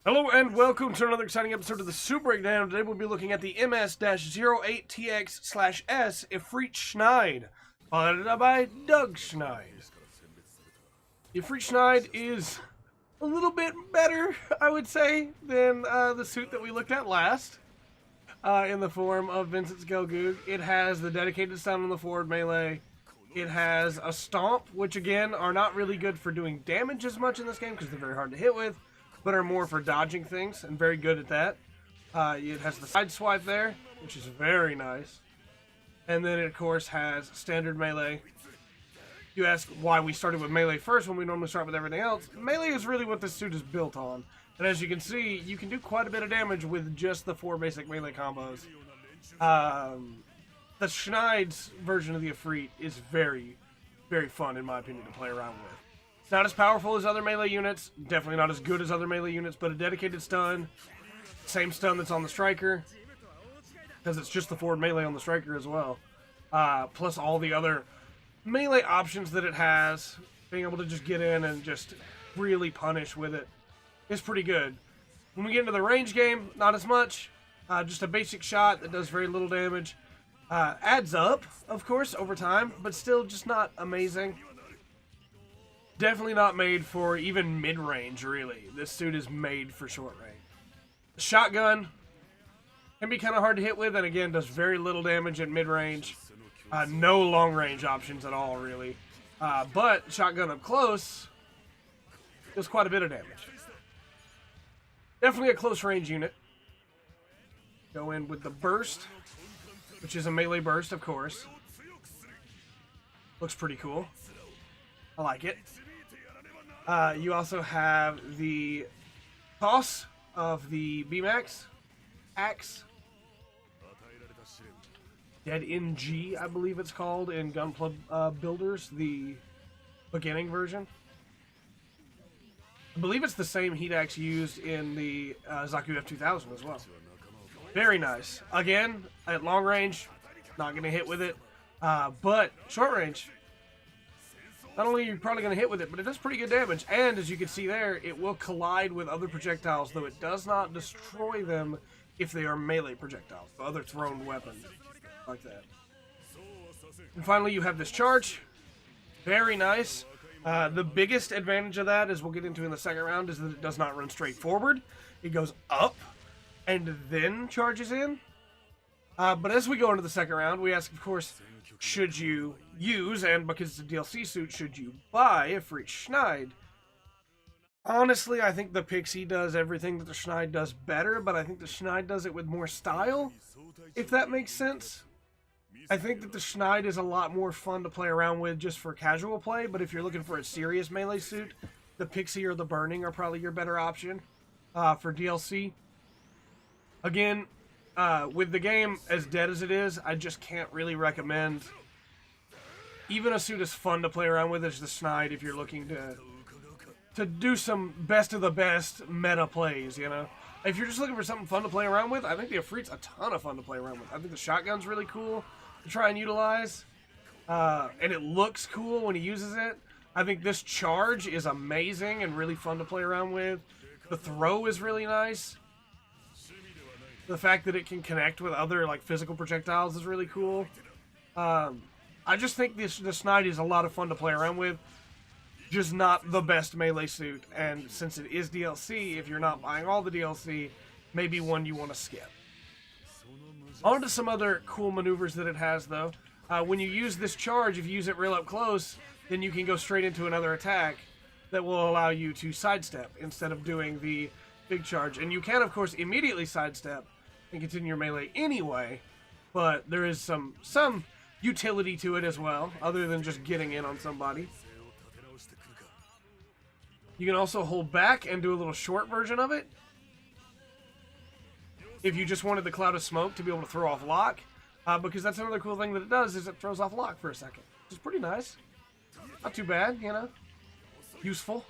Hello and welcome to another exciting episode of the Super Breakdown. Today we'll be looking at the MS-08TX/S Efreet Schneid, followed by Doug Schneid. The Efreet Schneid is a little bit better, I would say, than the suit that we looked at last, in the form of Vincent's Gelgoog. It has the dedicated stun on the forward melee. It has a stomp, which again are not really good for doing damage as much in this game because they're very hard to hit with, but are more for dodging things, and very good at that. It has the side swipe there, which is very nice. And then it, of course, has standard melee. You ask why we started with melee first when we normally start with everything else. Melee is really what this suit is built on. And as you can see, you can do quite a bit of damage with just the 4 basic melee combos. The Schneid's version of the Efreet is very, very fun, in my opinion, to play around with. Not as powerful as other melee units, definitely not as good as other melee units, but a dedicated stun, same stun that's on the striker, because it's just the forward melee on the striker as well, plus all the other melee options that it has, being able to just get in and just really punish with it is pretty good. When we get into the range game, not as much, just a basic shot that does very little damage, adds up, of course, over time, but still just not amazing. Definitely not made for even mid-range, really. This suit is made for short range. The shotgun can be kind of hard to hit with, and again, does very little damage at mid-range. No long-range options at all, really. But shotgun up close does quite a bit of damage. Definitely a close-range unit. Go in with the burst, which is a melee burst, of course. Looks pretty cool. I like it. You also have the toss of the B-Max axe. Dead NG, I believe it's called in Gunpla Builders, the beginning version. I believe it's the same heat axe used in the Zaku F2000 as well. Very nice. Again, at long range, not going to hit with it, but short range, not only are you probably going to hit with it, but it does pretty good damage. And as you can see there, it will collide with other projectiles, though it does not destroy them if they are melee projectiles, so other thrown weapons, like that. And finally, you have this charge. Very nice. The biggest advantage of that, as we'll get into in the second round, is that it does not run straight forward. It goes up and then charges in. But as we go into the second round, we ask, of course, should you use, and because it's a DLC suit, should you buy Efreet Schneid? Honestly, I think the Pixie does everything that the Schneid does better, but I think the Schneid does it with more style, if that makes sense. I think that the Schneid is a lot more fun to play around with just for casual play, but if you're looking for a serious melee suit, the Pixie or the Burning are probably your better option for DLC. Again, with the game as dead as it is, I just can't really recommend even a suit as fun to play around with as the Schneid if you're looking to do some best of the best meta plays, you know? If you're just looking for something fun to play around with, I think the Efreet's a ton of fun to play around with. I think the shotgun's really cool to try and utilize, and it looks cool when he uses it. I think this charge is amazing and really fun to play around with. The throw is really nice. The fact that it can connect with other like physical projectiles is really cool. I just think the Schneid is a lot of fun to play around with. Just not the best melee suit. And since it is DLC, if you're not buying all the DLC, maybe one you want to skip. On to some other cool maneuvers that it has, though. When you use this charge, if you use it real up close, then you can go straight into another attack that will allow you to sidestep instead of doing the big charge. And you can, of course, immediately sidestep and continue your melee anyway, but there is some utility to it as well, other than just getting in on somebody. You can also hold back and do a little short version of it if you just wanted the cloud of smoke to be able to throw off lock, because that's another cool thing that it does, is it throws off lock for a second, which is pretty nice. Not too bad, you know, useful.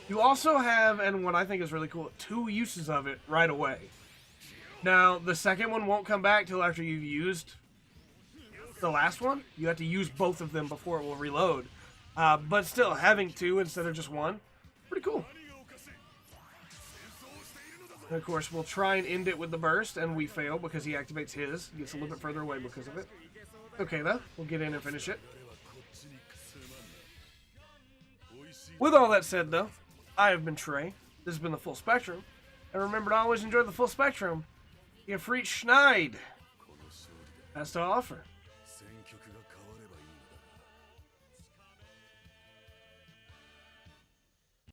You also have, and what I think is really cool, 2 uses of it right away. Now, the second one won't come back till after you've used the last one. You have to use both of them before it will reload. But still, having 2 instead of just 1, pretty cool. And of course, we'll try and end it with the burst, and we fail because he activates his. He gets a little bit further away because of it. Okay, though. We'll get in and finish it. With all that said, though, I have been Trey. This has been the Full Spectrum. And remember to always enjoy the Full Spectrum. Efreet Schneid has to offer.